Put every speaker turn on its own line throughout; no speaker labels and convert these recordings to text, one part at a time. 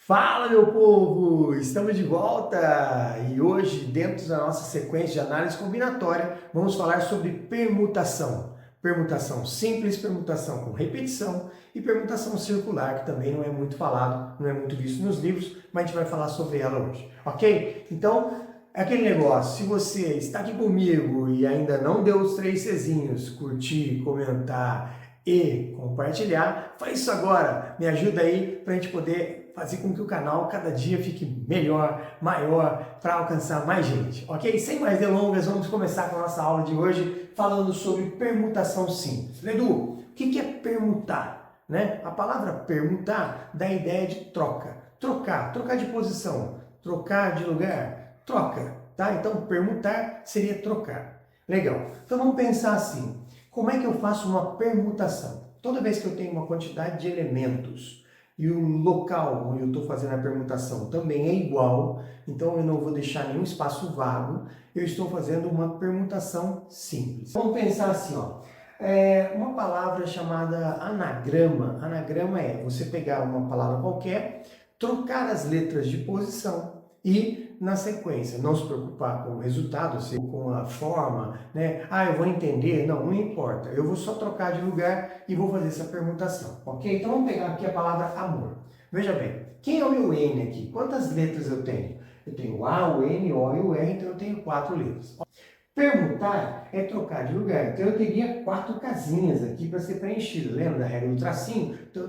Fala, meu povo! Estamos de volta e hoje, dentro da nossa sequência de análise combinatória, vamos falar sobre permutação. Permutação simples, permutação com repetição e permutação circular, que também não é muito falado, não é muito visto nos livros, mas a gente vai falar sobre ela hoje, ok? Então, é aquele negócio, se você está aqui comigo e ainda não deu os 3 Czinhos, curtir, comentar e compartilhar, faz isso agora, me ajuda aí para a gente poder fazer com que o canal cada dia fique melhor, maior, para alcançar mais gente, ok? Sem mais delongas, vamos começar com a nossa aula de hoje falando sobre permutação simples. Edu, o que é permutar? Né? A palavra permutar dá a ideia de troca, trocar de posição, trocar de lugar, troca, tá? Então permutar seria trocar. Legal, então vamos pensar assim, como é que eu faço uma permutação? Toda vez que eu tenho uma quantidade de elementos e o local onde eu estou fazendo a permutação também é igual, então eu não vou deixar nenhum espaço vago, eu estou fazendo uma permutação simples. Vamos pensar assim, ó, uma palavra chamada anagrama. Anagrama é você pegar uma palavra qualquer, trocar as letras de posição e, na sequência, não se preocupar com o resultado, com a forma, né? Ah, eu vou entender. Não importa. Eu vou só trocar de lugar e vou fazer essa permutação, ok? Então vamos pegar aqui a palavra amor. Veja bem, quem é o meu N aqui? Quantas letras eu tenho? Eu tenho o A, o N, o O e o R, então eu tenho 4 letras. Permutar é trocar de lugar. Então eu teria 4 casinhas aqui para ser preenchido. Lembra da regra do tracinho? Então eu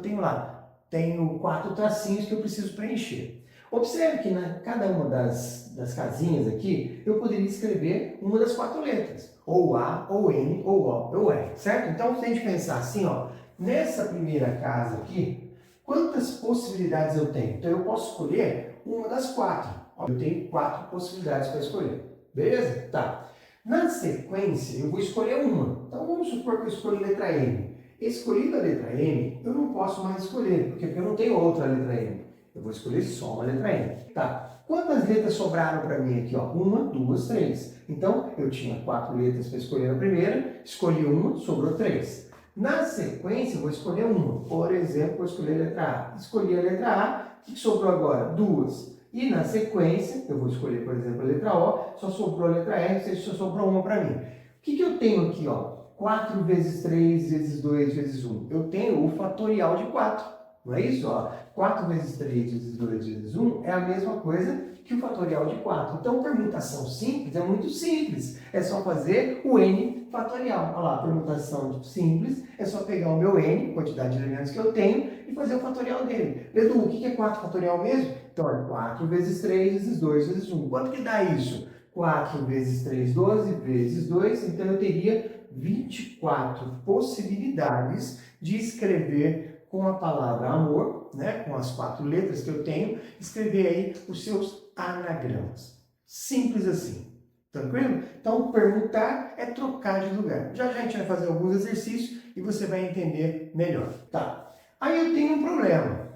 tenho 4 tracinhos que eu preciso preencher. Observe que cada uma das casinhas aqui, eu poderia escrever uma das 4 letras. Ou A, ou N, ou O, ou R, certo? Então, se a gente pensar assim, ó, nessa primeira casa aqui, quantas possibilidades eu tenho? Então, eu posso escolher uma das 4. Eu tenho 4 possibilidades para escolher. Beleza? Tá. Na sequência, eu vou escolher uma. Então, vamos supor que eu escolho a letra M. Escolhida a letra M, eu não posso mais escolher, porque eu não tenho outra letra M. Eu vou escolher só uma letra M. Tá. Quantas letras sobraram para mim aqui? Ó? 1, 2, 3. Então, eu tinha 4 letras para escolher a primeira, escolhi uma, sobrou 3. Na sequência, eu vou escolher uma. Por exemplo, vou escolher a letra A. Escolhi a letra A, o que sobrou agora? 2. E na sequência, eu vou escolher, por exemplo, a letra O, só sobrou a letra R, ou seja, só sobrou uma para mim. O que eu tenho aqui? Ó? 4 vezes 3 vezes 2 vezes 1. Eu tenho o fatorial de 4. Não é isso? Ó, 4 vezes 3 vezes 2 vezes 1 é a mesma coisa que o fatorial de 4. Então, permutação simples é muito simples. É só fazer o n fatorial. Olha lá, permutação simples é só pegar o meu n, quantidade de elementos que eu tenho, e fazer o fatorial dele. Edu, o que é 4 fatorial mesmo? Então, é 4 vezes 3 vezes 2 vezes 1. Quanto que dá isso? 4 vezes 3, 12 vezes 2. Então, eu teria 24 possibilidades de escrever com a palavra amor, né, com as 4 letras que eu tenho, escrever aí os seus anagramas. Simples assim. Tranquilo? Então, permutar é trocar de lugar. Já a gente vai fazer alguns exercícios e você vai entender melhor. Tá? Aí eu tenho um problema.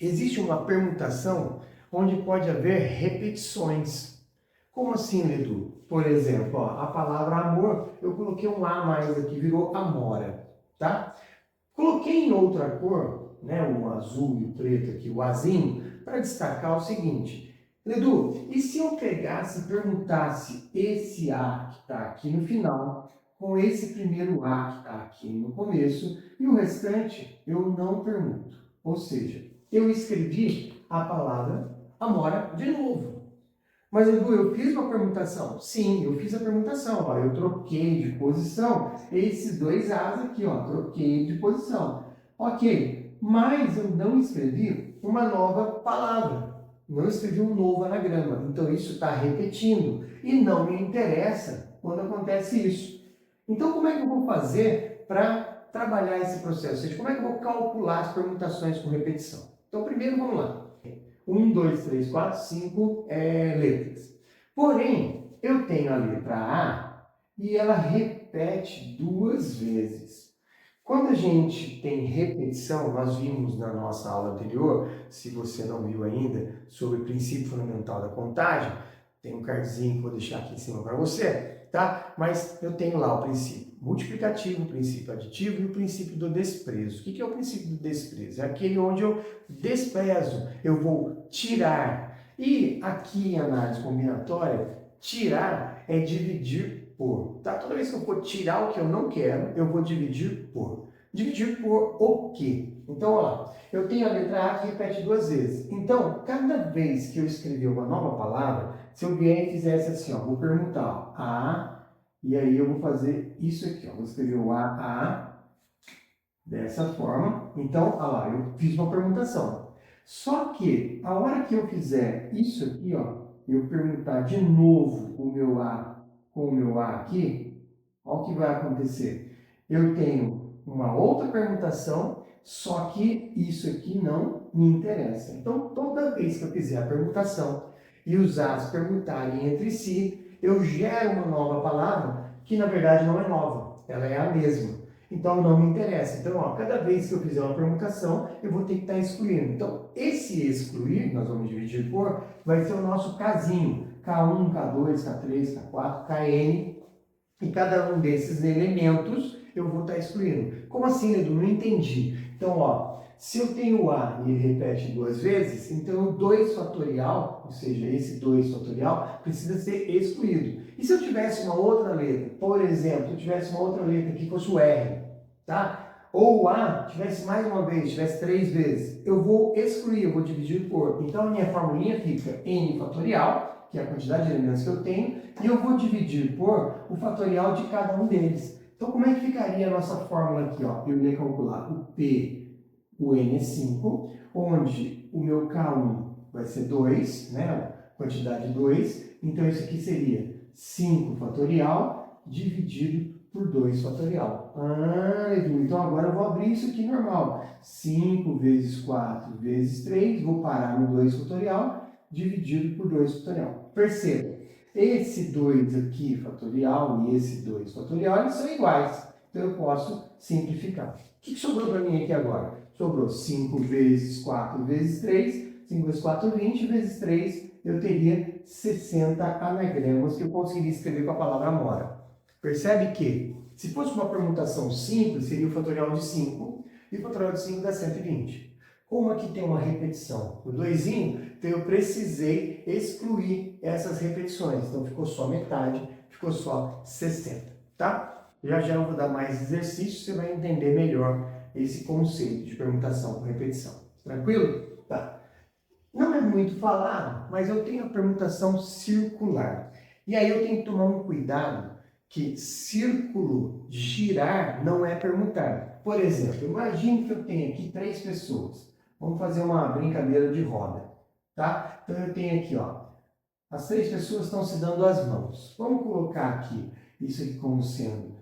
Existe uma permutação onde pode haver repetições. Como assim, Edu? Por exemplo, ó, a palavra amor, eu coloquei um A mais aqui, virou amora. Tá? Coloquei em outra cor, né, o azul e o preto aqui, o azinho, para destacar o seguinte. Edu, e se eu pegasse e perguntasse esse A que está aqui no final, com esse primeiro A que está aqui no começo, e o restante eu não pergunto. Ou seja, eu escrevi a palavra amora de novo. Mas, Edu, eu fiz uma permutação? Sim, eu fiz a permutação. Ó, eu troquei de posição esses 2 As aqui, ó, troquei de posição. Ok, mas eu não escrevi uma nova palavra. Não escrevi um novo anagrama. Então, isso está repetindo. E não me interessa quando acontece isso. Então, como é que eu vou fazer para trabalhar esse processo? Ou seja, como é que eu vou calcular as permutações com repetição? Então, primeiro, vamos lá. 1, 2, 3, 4, 5 letras. Porém, eu tenho a letra A e ela repete 2 vezes. Quando a gente tem repetição, nós vimos na nossa aula anterior, se você não viu ainda, sobre o princípio fundamental da contagem, tem um cardzinho que eu vou deixar aqui em cima para você. tá? Mas eu tenho lá o princípio multiplicativo, o princípio aditivo e o princípio do desprezo. O que é o princípio do desprezo? É aquele onde eu desprezo, eu vou tirar. E aqui em análise combinatória, tirar é dividir por, tá? Toda vez que eu for tirar o que eu não quero, eu vou dividir por. Dividir por o quê? Então, olha lá, eu tenho a letra A que repete 2 vezes. Então, cada vez que eu escrever uma nova palavra, se eu vier e fizesse assim, ó, vou perguntar, ó, A, e aí eu vou fazer isso aqui, ó, vou escrever o A, dessa forma. Então, olha lá, eu fiz uma permutação. Só que, a hora que eu fizer isso aqui, ó, eu perguntar de novo o meu A com o meu A aqui, olha o que vai acontecer. Eu tenho uma outra permutação, só que isso aqui não me interessa. Então, toda vez que eu fizer a permutação e os A's permutarem entre si, eu gero uma nova palavra que, na verdade, não é nova. Ela é a mesma. Então, não me interessa. Então, ó, cada vez que eu fizer uma permutação, eu vou ter que estar excluindo. Então, esse excluir, nós vamos dividir por, vai ser o nosso casinho. K1, K2, K3, K4, Kn. E cada um desses elementos eu vou estar excluindo. Como assim, Edu? Não entendi. Então, ó, se eu tenho A e ele repete 2 vezes, então o 2 fatorial, ou seja, esse 2 fatorial, precisa ser excluído. E se eu tivesse uma outra letra, por exemplo, se eu tivesse uma outra letra que fosse o R, tá? Ou o A tivesse mais uma vez, tivesse 3 vezes, eu vou excluir, eu vou dividir por. Então, a minha formulinha fica N fatorial, que é a quantidade de elementos que eu tenho, e eu vou dividir por o fatorial de cada um deles. Então, como é que ficaria a nossa fórmula aqui? Ó? Eu ia calcular o P, o N é 5, onde o meu K1 vai ser 2, né? Quantidade 2. Então, isso aqui seria 5 fatorial dividido por 2 fatorial. Ah, Edu, então agora eu vou abrir isso aqui normal. 5 vezes 4 vezes 3, vou parar no 2 fatorial, dividido por 2 fatorial. Perceba, esse 2 aqui fatorial e esse 2 fatorial, eles são iguais. Então eu posso simplificar. O que sobrou para mim aqui agora? Sobrou 5 vezes 4 vezes 3. 5 vezes 4, 20, vezes 3, eu teria 60 anagramas que eu conseguiria escrever com a palavra amora. Percebe que, se fosse uma permutação simples, seria o fatorial de 5, e o fatorial de 5 dá 120. Como aqui tem uma repetição, o 2, então eu precisei excluir essas repetições. Então ficou só metade, ficou só 60, tá? Já já eu vou dar mais exercícios, você vai entender melhor esse conceito de permutação com repetição. Tranquilo? Tá. Não é muito falado, mas eu tenho a permutação circular. E aí eu tenho que tomar um cuidado que círculo girar não é permutar. Por exemplo, imagine que eu tenho aqui 3 pessoas. Vamos fazer uma brincadeira de roda, tá? Então eu tenho aqui, ó, as 3 pessoas estão se dando as mãos. Vamos colocar aqui isso aqui como sendo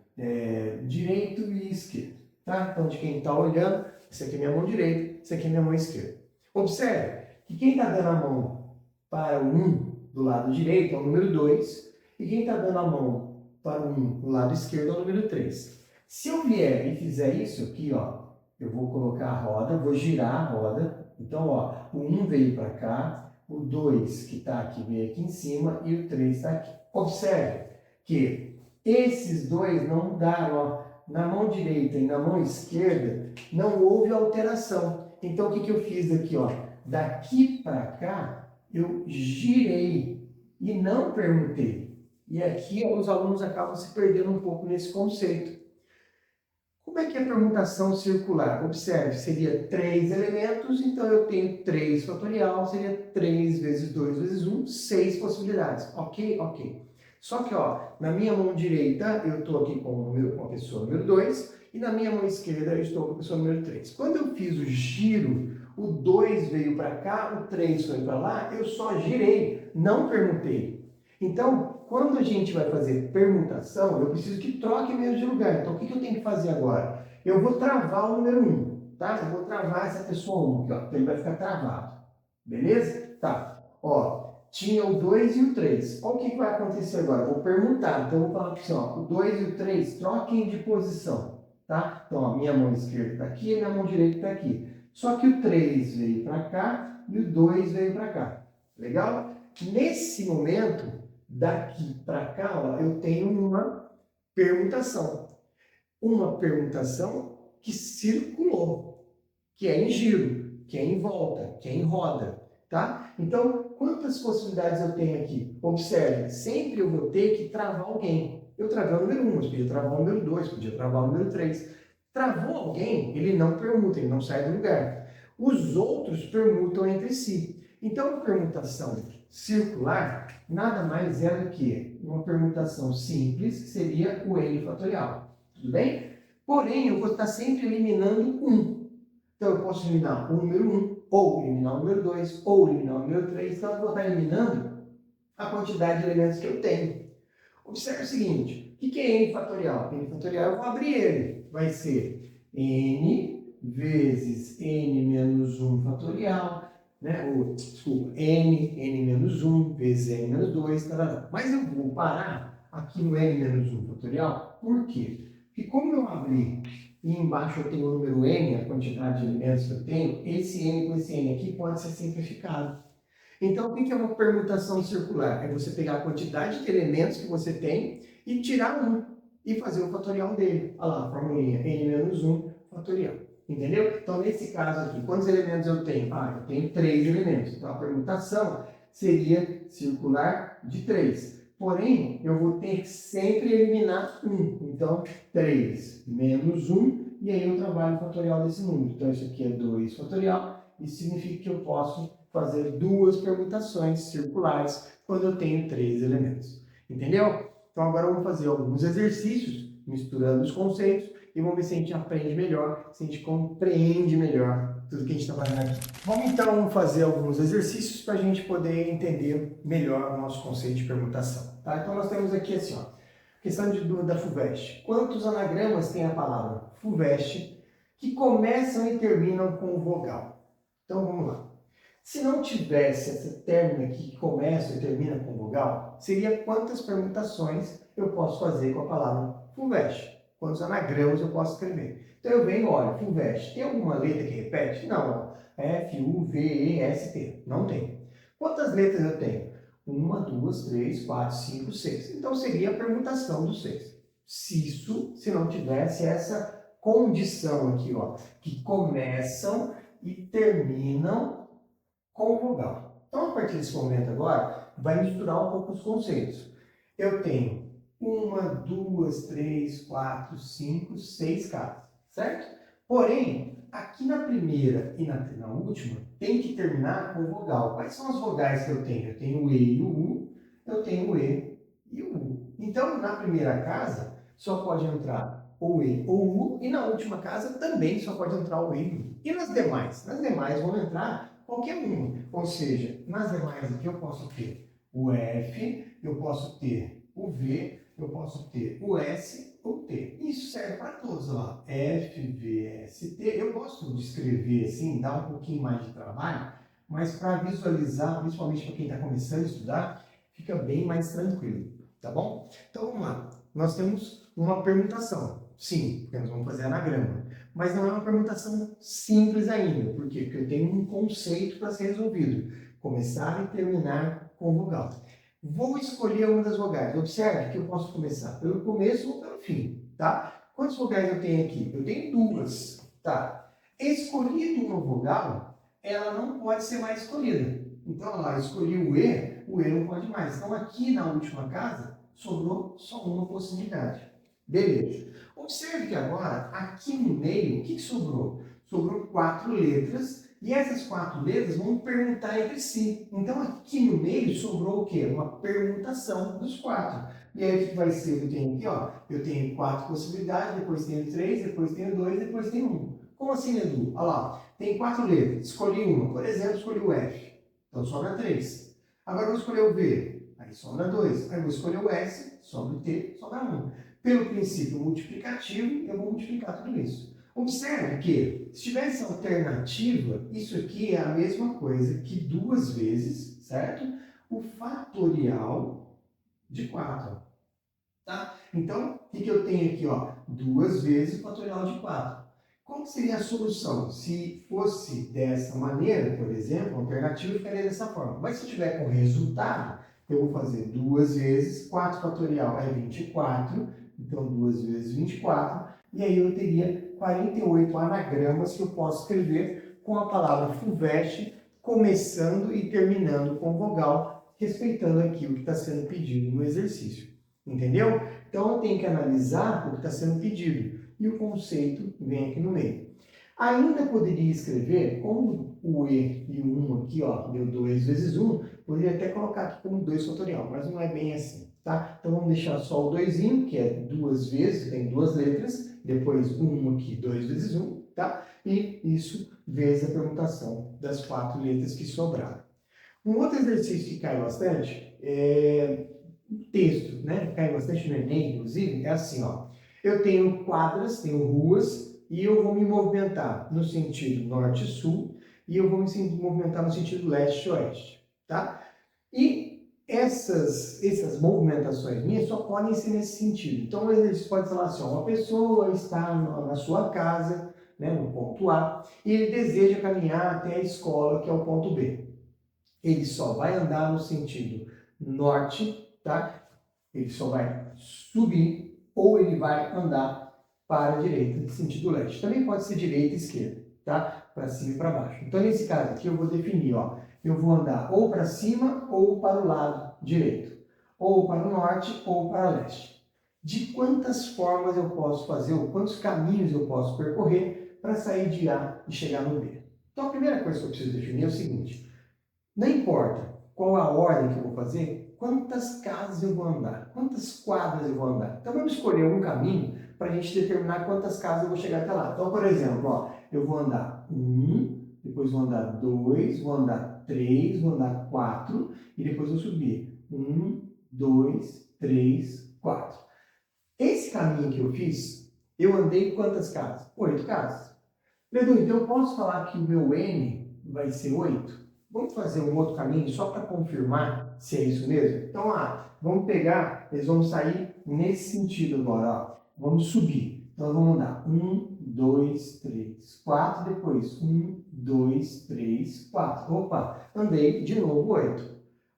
direito e esquerdo, tá? Então de quem está olhando, essa aqui é minha mão direita, essa aqui é minha mão esquerda. Observe que quem está dando a mão para o 1 do lado direito é o número 2, e quem está dando a mão para o 1 do lado esquerdo é o número 3. Se eu vier e fizer isso aqui, ó, eu vou colocar a roda, vou girar a roda. Então, ó, o 1 veio para cá, o 2 que está aqui veio aqui em cima e o 3 está aqui. Observe que esses dois não mudaram, ó. Na mão direita e na mão esquerda não houve alteração. Então, o que eu fiz aqui, ó? Daqui para cá, eu girei e não permutei. E aqui os alunos acabam se perdendo um pouco nesse conceito. Como é que é a permutação circular? Observe, seria 3 elementos, então eu tenho 3 fatorial, seria 3 vezes 2 vezes 1, 6 possibilidades. Ok? Ok. Só que, ó, na minha mão direita, eu estou aqui com a pessoa número 2, e na minha mão esquerda, eu estou com a pessoa número 3. Quando eu fiz o giro, o 2 veio para cá, o 3 foi para lá, eu só girei, não permutei. Então, quando a gente vai fazer permutação, eu preciso que troque mesmo de lugar. Então, o que eu tenho que fazer agora? Eu vou travar o número 1, tá? Eu vou travar essa pessoa 1 aqui, ó. Então, ele vai ficar travado. Beleza? Tá. Ó, tinha o 2 e o 3. Olha o que vai acontecer agora. Eu vou permutar. Então, eu vou falar assim, ó, o 2 e o 3 troquem de posição, tá? Então, ó, minha mão esquerda está aqui e minha mão direita está aqui. Só que o 3 veio para cá e o 2 veio para cá. Legal? Nesse momento, Daqui para cá, ó, eu tenho uma permutação. Uma permutação que circulou, que é em giro, que é em volta, que é em roda, tá? Então, quantas possibilidades eu tenho aqui? Observe, sempre eu vou ter que travar alguém. Eu travei o número 1, mas podia travar o número 2, podia travar o número 3. Travou alguém, ele não permuta, ele não sai do lugar. Os outros permutam entre si. Então, a permutação circular nada mais é do que uma permutação simples, que seria o n fatorial. Tudo bem? Porém, eu vou estar sempre eliminando um. Então, eu posso eliminar o número 1, ou eliminar o número 2, ou eliminar o número 3. Então, eu vou estar eliminando a quantidade de elementos que eu tenho. Observe o seguinte, o que é n fatorial? N fatorial, eu vou abrir ele. Vai ser n vezes n menos 1 fatorial, né? Ou, desculpa, n menos 1 vezes n menos 2, tarará. Mas eu vou parar aqui no n menos 1 fatorial, por quê? Porque como eu abri e embaixo eu tenho o número n, a quantidade de elementos que eu tenho, esse n com esse n aqui pode ser simplificado. Então, o que é uma permutação circular? É você pegar a quantidade de elementos que você tem e tirar um e fazer o fatorial dele. Olha lá, a formulinha, n menos 1 fatorial. Entendeu? Então, nesse caso aqui, quantos elementos eu tenho? Eu tenho 3 elementos. Então, a permutação seria circular de 3. Porém, eu vou ter que sempre eliminar 1. Então, 3 menos 1, e aí eu trabalho o fatorial desse número. Então, isso aqui é 2 fatorial. Isso significa que eu posso fazer duas permutações circulares quando eu tenho 3 elementos. Entendeu? Então, agora vamos fazer alguns exercícios, misturando os conceitos, e vamos ver se a gente aprende melhor, se a gente compreende melhor tudo que a gente está fazendo aqui. Vamos então fazer alguns exercícios para a gente poder entender melhor o nosso conceito de permutação. Tá? Então nós temos aqui assim, ó, questão da FUVEST. Quantos anagramas tem a palavra FUVEST que começam e terminam com vogal? Então vamos lá. Se não tivesse essa término aqui que começa e termina com vogal, seria quantas permutações eu posso fazer com a palavra FUVEST? Quantos anagramas eu posso escrever? Então eu venho, olha, FUVEST, tem alguma letra que repete? Não, ó. F, U, V, E, S, T. Não tem. Quantas letras eu tenho? 1, 2, 3, 4, 5, 6. Então seria a permutação dos 6. Se não tivesse essa condição aqui, ó, que começam e terminam com vogal. Então, a partir desse momento agora, vai misturar um pouco os conceitos. Eu tenho 1, 2, 3, 4, 5, 6 casas, certo? Porém, aqui na primeira e na última, tem que terminar com vogal. Quais são as vogais que eu tenho? Eu tenho o E e o U, eu tenho o E e o U. Então, na primeira casa, só pode entrar ou E ou U, e na última casa também só pode entrar o E e o U. E nas demais? Nas demais vão entrar qualquer uma. Ou seja, nas demais aqui eu posso ter o F, eu posso ter o V, eu posso ter o S ou T. Isso serve para todos, ó. F, V, S, T. Eu gosto de escrever assim, dá um pouquinho mais de trabalho, mas para visualizar, principalmente para quem está começando a estudar, fica bem mais tranquilo, tá bom? Então vamos lá. Nós temos uma permutação. Sim, porque nós vamos fazer anagrama. Mas não é uma permutação simples ainda. Por quê? Porque eu tenho um conceito para ser resolvido. Começar e terminar com vogal. Vou escolher uma das vogais. Observe que eu posso começar pelo começo ou pelo fim, tá? Quantas vogais eu tenho aqui? Eu tenho 2, tá? Escolhido uma vogal, ela não pode ser mais escolhida. Então, lá, eu escolhi o E não pode mais. Então, aqui na última casa, sobrou só uma possibilidade. Beleza. Observe que agora, aqui no meio, o que sobrou? Sobrou 4 letras, e essas 4 letras vão permutar entre si. Então, aqui no meio sobrou o quê? Uma permutação dos 4. E aí, o que vai ser? Eu tenho aqui, ó, eu tenho 4 possibilidades, depois tenho 3, depois tenho 2, depois tenho 1. Como assim, Edu? Olha lá, tem 4 letras, escolhi uma. Por exemplo, escolhi o F. Então, sobra 3. Agora, eu vou escolher o V. Aí, sobra 2. Aí, eu vou escolher o S, sobra o T, sobra 1. Pelo princípio multiplicativo, eu vou multiplicar tudo isso. Observe que, se tivesse alternativa, isso aqui é a mesma coisa que 2 vezes, certo? O fatorial de 4. Tá? Então, o que eu tenho aqui? Ó? 2 vezes o fatorial de 4. Qual seria a solução? Se fosse dessa maneira, por exemplo, a alternativa ficaria dessa forma. Mas se eu tiver com resultado, eu vou fazer 2 vezes, 4 fatorial é 24, então 2 vezes 24, e aí eu teria 48 anagramas que eu posso escrever com a palavra FUVEST, começando e terminando com vogal, respeitando aqui o que está sendo pedido no exercício. Entendeu? Então eu tenho que analisar o que está sendo pedido e o conceito vem aqui no meio. Ainda poderia escrever, como o E e o 1 aqui, ó, deu 2 vezes 1, poderia até colocar aqui como 2 fatorial, mas não é bem assim, tá? Então vamos deixar só o 2, que é 2 vezes, tem 2 letras, depois o 1 aqui, 2 vezes 1, tá? E isso vezes a permutação das 4 letras que sobraram. Um outro exercício que cai bastante é texto, né? Cai bastante no Enem, inclusive, é assim, ó. Eu tenho quadras, tenho ruas, e eu vou me movimentar no sentido norte-sul, e eu vou me movimentar no sentido leste-oeste, tá? E essas movimentações minhas só podem ser nesse sentido. Então, o exercício pode falar assim, ó, uma pessoa está na sua casa, né, no ponto A, e ele deseja caminhar até a escola, que é o ponto B. Ele só vai andar no sentido norte, tá? Ele só vai subir ou ele vai andar para a direita, no sentido leste. Também pode ser direita e esquerda, tá? Para cima e para baixo. Então, nesse caso aqui, eu vou definir, ó, eu vou andar ou para cima ou para o lado direito, ou para o norte ou para o leste. De quantas formas eu posso fazer, ou quantos caminhos eu posso percorrer para sair de A e chegar no B? Então, a primeira coisa que eu preciso definir é o seguinte: não importa qual a ordem que eu vou fazer, quantas casas eu vou andar, quantas quadras eu vou andar. Então vamos escolher um caminho para a gente determinar quantas casas eu vou chegar até lá. Então, por exemplo, ó, eu vou andar 1, depois vou andar 2, vou andar 3, vou andar 4 e depois vou subir. 1, 2, 3, 4. Esse caminho que eu fiz, eu andei quantas casas? 8 casas. Leandro, então eu posso falar que o meu N vai ser 8? Vamos fazer um outro caminho só para confirmar se é isso mesmo? Então, vamos pegar, eles vão sair nesse sentido agora, ó. Vamos subir. Então, vamos andar 1, 2, 3, 4, depois 1, 2, 3, 4. Opa, andei de novo 8.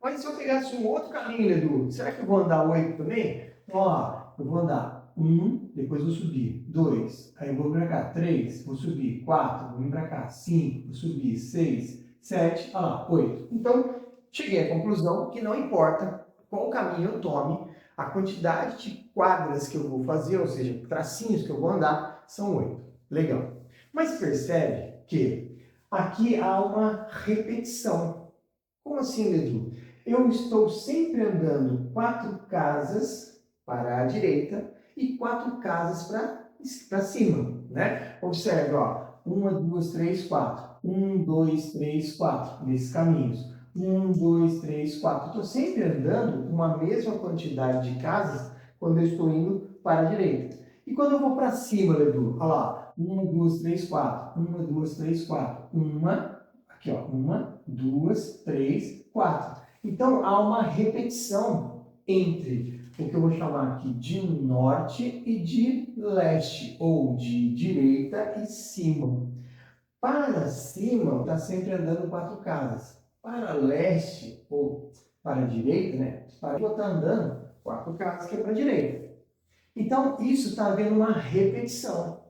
Mas se eu pegasse um outro caminho, Edu, será que eu vou andar 8 também? Então, ó, eu vou andar 1, depois vou subir 2, aí eu vou vir para cá 3, vou subir 4, vou vir para cá 5, vou subir 6, 7, olha lá, 8. Então, cheguei à conclusão que não importa qual caminho eu tome, a quantidade de quadras que eu vou fazer, ou seja, tracinhos que eu vou andar, são 8. Legal. Mas percebe que aqui há uma repetição. Como assim, Edu? Eu estou sempre andando 4 casas para a direita e 4 casas para cima, né? Observe, ó, 1, 2, 3, 4. 1, 2, 3, 4, nesses caminhos. 1, 2, 3, 4. Estou sempre andando uma mesma quantidade de casas quando eu estou indo para a direita. E quando eu vou para cima, Edu, olha lá, 1, 2, 3, 4. 1, 2, 3, 4. Aqui, ó, 1, 2, 3, 4. Então, há uma repetição entre o que eu vou chamar aqui de norte e de leste, ou de direita e cima. Para cima, está sempre andando 4 casas. Para leste, ou para a direita, né? Para eu está andando 4 casas que é para a direita. Então, isso está havendo uma repetição.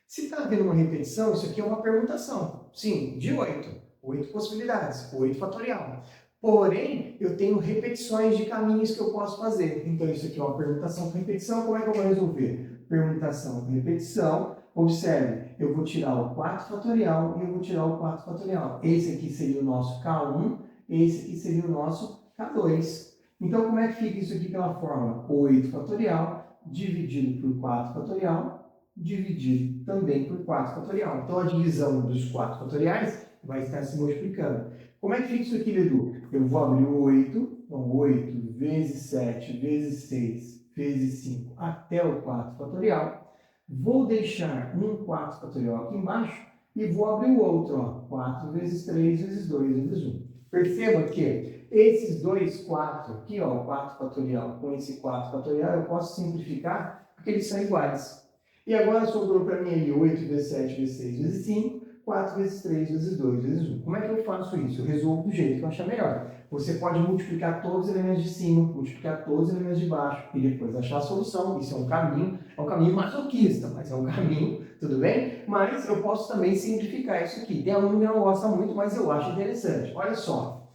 Se está havendo uma repetição, isso aqui é uma permutação. Sim, de 8. 8 possibilidades, 8 fatorial. Porém, eu tenho repetições de caminhos que eu posso fazer. Então, isso aqui é uma permutação com repetição. Como é que eu vou resolver? Permutação com repetição. Observe, eu vou tirar o 4 fatorial e eu vou tirar o 4 fatorial. Esse aqui seria o nosso K1, esse aqui seria o nosso K2. Então, como é que fica isso aqui pela fórmula? 8 fatorial dividido por 4 fatorial dividido também por 4 fatorial. Então, a divisão dos 4 fatoriais vai estar se multiplicando. Como é que fica isso aqui, Edu? Eu vou abrir o 8, então 8 vezes 7 vezes 6 vezes 5 até o 4 fatorial. Vou deixar um 4 fatorial aqui embaixo e vou abrir o outro, ó, 4 vezes 3 vezes 2 vezes 1. Perceba que esses dois 4 aqui, ó, o 4 fatorial com esse 4 fatorial, eu posso simplificar porque eles são iguais. E agora sobrou para mim ali 8 vezes 7 vezes 6 vezes 5. 4 vezes 3 vezes 2 vezes 1. Como é que eu faço isso? Eu resolvo do jeito que eu achar melhor. Você pode multiplicar todos os elementos de cima, multiplicar todos os elementos de baixo e depois achar a solução. Isso é um caminho masoquista, mas é um caminho, tudo bem? Mas eu posso também simplificar isso aqui. Tem aluno que não gosta muito, mas eu acho interessante. Olha só,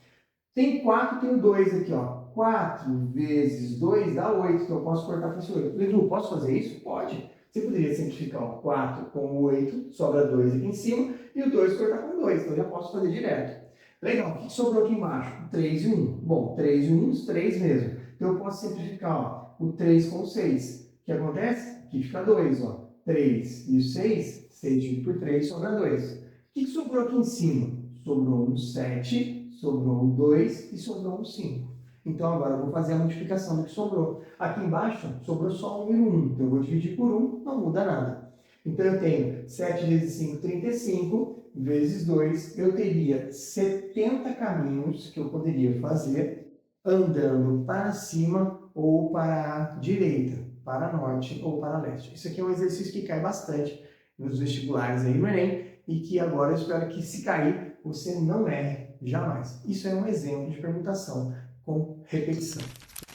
tem 4, tem o 2 aqui, ó. 4 vezes 2 dá 8, então eu posso cortar com esse 8. Edu, posso fazer isso? Pode. Você poderia simplificar o 4 com o 8, sobra 2 aqui em cima, e o 2 cortar com 2, então eu já posso fazer direto. Legal, o que sobrou aqui embaixo? 3 e 1. Bom, 3 e 1, os 3 mesmo. Então eu posso simplificar ó, o 3 com o 6. O que acontece? Aqui fica 2, ó. 3 e o 6, 6 dividido por 3 sobra 2. O que sobrou aqui em cima? Sobrou um 7, sobrou um 2 e sobrou um 5. Então agora eu vou fazer a multiplicação do que sobrou. Aqui embaixo sobrou só o número 1. Então eu vou dividir por 1, não muda nada. Então eu tenho 7 vezes 5, 35, vezes 2. Eu teria 70 caminhos que eu poderia fazer andando para cima ou para a direita, para norte ou para leste. Isso aqui é um exercício que cai bastante nos vestibulares aí no Enem e que agora eu espero que se cair, você não erre jamais. Isso é um exemplo de permutação com repetição.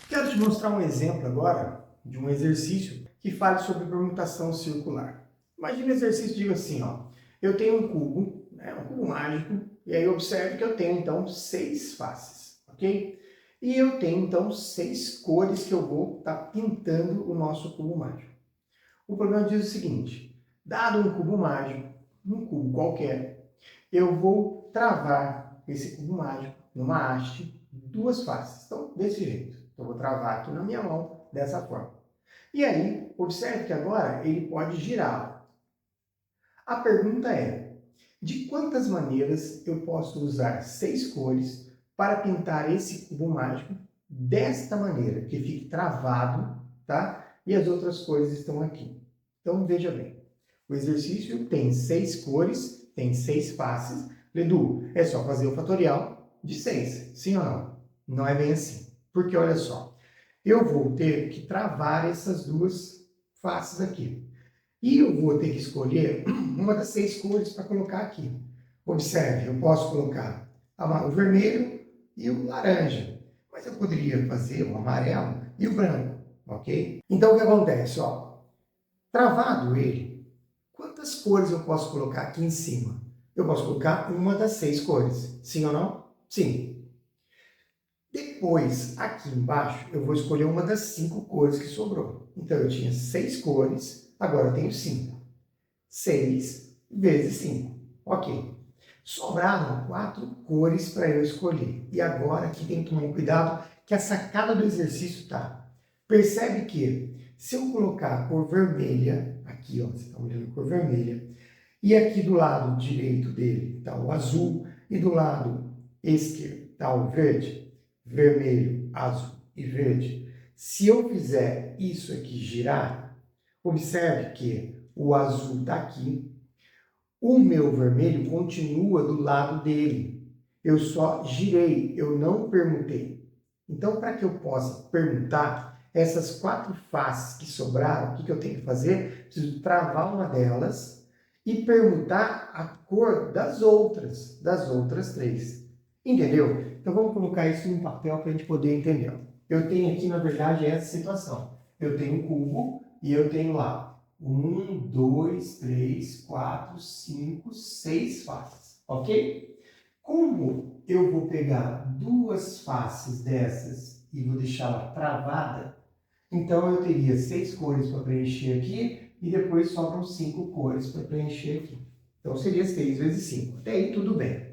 Quero te mostrar um exemplo agora de um exercício que fale sobre permutação circular. Imagina o exercício, digo assim, ó, eu tenho um cubo, né, um cubo mágico, e aí observe que eu tenho então 6 faces, ok? E eu tenho então 6 cores que eu vou estar pintando o nosso cubo mágico. O problema diz o seguinte, dado um cubo mágico, um cubo qualquer, eu vou travar esse cubo mágico numa haste, 2 faces. Então, desse jeito. Então, eu vou travar aqui na minha mão, dessa forma. E aí, observe que agora ele pode girar. A pergunta é, de quantas maneiras eu posso usar 6 cores para pintar esse cubo mágico desta maneira, que fique travado, tá? E as outras cores estão aqui. Então, veja bem. O exercício tem 6 cores, tem 6 faces. Edu, é só fazer o fatorial de 6, sim ou não? Não é bem assim. Porque, olha só, eu vou ter que travar essas 2 faces aqui. E eu vou ter que escolher uma das 6 cores para colocar aqui. Observe, eu posso colocar o vermelho e o laranja. Mas eu poderia fazer o amarelo e o branco, ok? Então, o que acontece? Ó, travado ele, quantas cores eu posso colocar aqui em cima? Eu posso colocar uma das 6 cores. Sim ou não? Sim. Depois, aqui embaixo, eu vou escolher uma das 5 cores que sobrou. Então, eu tinha 6 cores, agora eu tenho 5. 6 vezes 5. Ok. Sobraram 4 cores para eu escolher. E agora aqui tem que tomar um cuidado que a sacada do exercício tá. Percebe que se eu colocar a cor vermelha, aqui ó, você está olhando a cor vermelha, e aqui do lado direito dele está o azul, e do lado esquerdo está o verde, vermelho, azul e verde. Se eu fizer isso aqui girar, observe que o azul está aqui, o meu vermelho continua do lado dele. Eu só girei, eu não permutei. Então, para que eu possa permutar essas 4 faces que sobraram, o que eu tenho que fazer? Preciso travar uma delas e permutar a cor das outras 3. Entendeu? Então, vamos colocar isso em um papel para a gente poder entender. Eu tenho aqui, na verdade, essa situação. Eu tenho um cubo e eu tenho lá 1, 2, 3, 4, 5, 6 faces, ok? Como eu vou pegar 2 faces dessas e vou deixá-la travada, então eu teria 6 cores para preencher aqui e depois sobram 5 cores para preencher aqui. Então seria 6 vezes 5. Até aí tudo bem.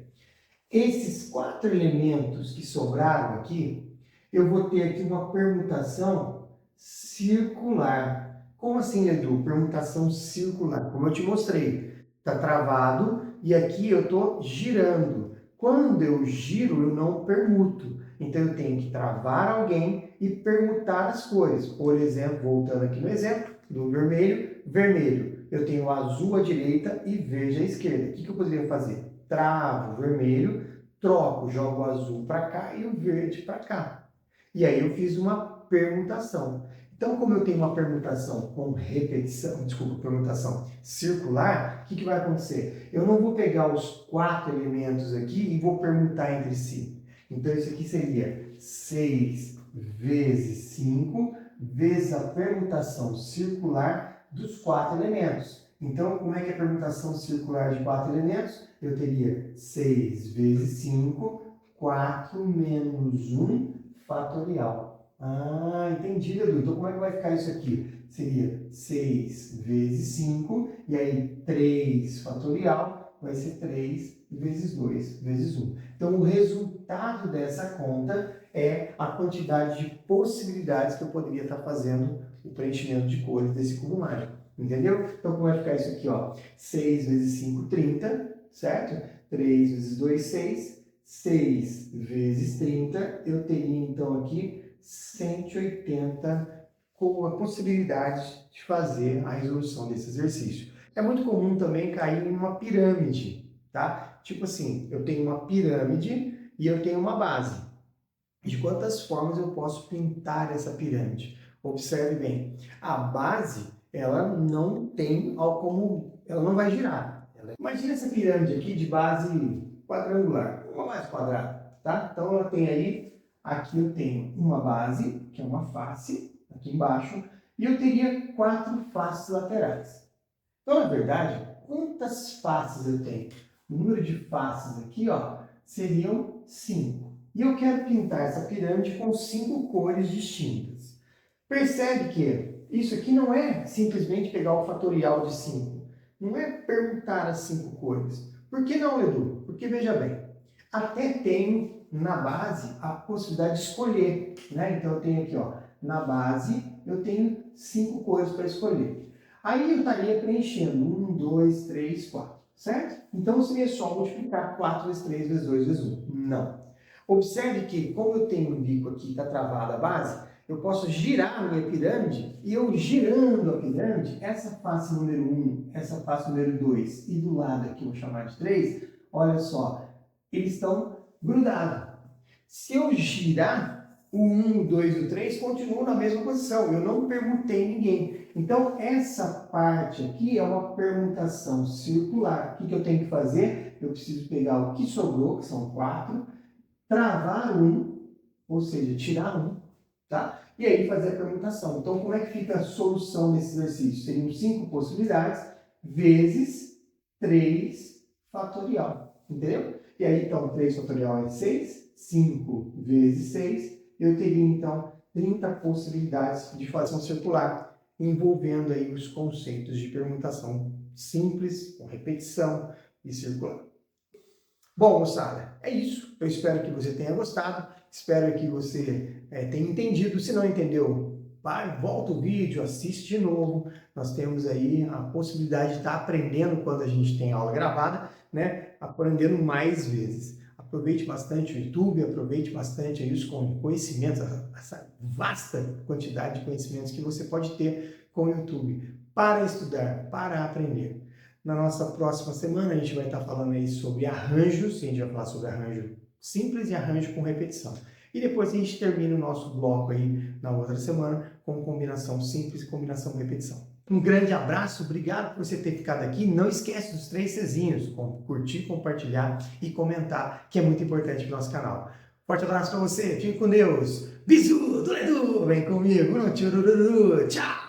Esses 4 elementos que sobraram aqui, eu vou ter aqui uma permutação circular. Como assim, Edu? Permutação circular. Como eu te mostrei, está travado e aqui eu estou girando. Quando eu giro, eu não permuto. Então, eu tenho que travar alguém e permutar as cores. Por exemplo, voltando aqui no exemplo do vermelho, vermelho. Eu tenho o azul à direita e verde à esquerda. O que eu poderia fazer? Travo o vermelho, troco, jogo o azul para cá e o verde para cá. E aí eu fiz uma permutação. Então, como eu tenho uma permutação com repetição, desculpa, permutação circular, o que vai acontecer? Eu não vou pegar os 4 elementos aqui e vou permutar entre si. Então, isso aqui seria 6 vezes 5 vezes a permutação circular dos 4 elementos. Então, como é que é a permutação circular de 4 elementos? Eu teria 6 vezes 5, 4 menos 1 fatorial. Ah, entendi, Edu. Então, como é que vai ficar isso aqui? Seria 6 vezes 5, e aí 3 fatorial vai ser 3 vezes 2 vezes 1. Então, o resultado dessa conta é a quantidade de possibilidades que eu poderia estar fazendo o preenchimento de cores desse cubo mágico. Entendeu? Então, como vai ficar isso aqui, ó? 6 vezes 5, 30, certo? 3 vezes 2, 6. 6 vezes 30, eu teria, então, aqui 180 com a possibilidade de fazer a resolução desse exercício. É muito comum também cair em uma pirâmide, tá? Tipo assim, eu tenho uma pirâmide e eu tenho uma base. De quantas formas eu posso pintar essa pirâmide? Observe bem, a base, ela não tem como, ela não vai girar. Imagina essa pirâmide aqui de base quadrangular, uma base quadrada, tá? Então ela tem aí, aqui eu tenho uma base, que é uma face, aqui embaixo, e eu teria 4 faces laterais. Então, na verdade, quantas faces eu tenho? O número de faces aqui, ó, seriam 5. E eu quero pintar essa pirâmide com 5 cores distintas. Percebe que isso aqui não é simplesmente pegar o fatorial de 5. Não é permutar as 5 cores. Por que não, Edu? Porque, veja bem, até tenho na base a possibilidade de escolher, né? Então, eu tenho aqui, ó, na base, eu tenho 5 cores para escolher. Aí eu estaria preenchendo 1, 2, 3, 4, certo? Então, seria só multiplicar 4 vezes 3 vezes 2 vezes 1. Não. Observe que, como eu tenho um bico aqui, está travada a base, eu posso girar a minha pirâmide, e eu girando a pirâmide, essa face número 1, essa face número 2, e do lado aqui eu vou chamar de 3, olha só, eles estão grudados. Se eu girar, o 1, o 2 e o 3 continuam na mesma posição, eu não permutei ninguém. Então, essa parte aqui é uma permutação circular. O que eu tenho que fazer? Eu preciso pegar o que sobrou, que são 4, travar 1, ou seja, tirar 1, tá? E aí fazer a permutação. Então, como é que fica a solução desse exercício? Seriam 5 possibilidades vezes 3 fatorial, entendeu? E aí, então, 3 fatorial é 6, 5 vezes 6, eu teria, então, 30 possibilidades de fazer circular, envolvendo aí os conceitos de permutação simples, com repetição e circular. Bom, moçada, é isso. Eu espero que você tenha gostado, espero que você tenha entendido. Se não entendeu, vai, volta o vídeo, assiste de novo. Nós temos aí a possibilidade de estar aprendendo quando a gente tem aula gravada, né? Aprendendo mais vezes. Aproveite bastante o YouTube, aproveite bastante aí os conhecimentos, essa vasta quantidade de conhecimentos que você pode ter com o YouTube para estudar, para aprender. Na nossa próxima semana a gente vai estar falando aí sobre arranjos, a gente vai falar sobre arranjo simples e arranjo com repetição. E depois a gente termina o nosso bloco aí na outra semana com combinação simples e combinação com repetição. Um grande abraço, obrigado por você ter ficado aqui. Não esquece dos 3 Czinhos, curtir, compartilhar e comentar, que é muito importante para o nosso canal. Forte abraço para você, fique com Deus. Bisu do Edu, vem comigo no Tchurururu. Tchau!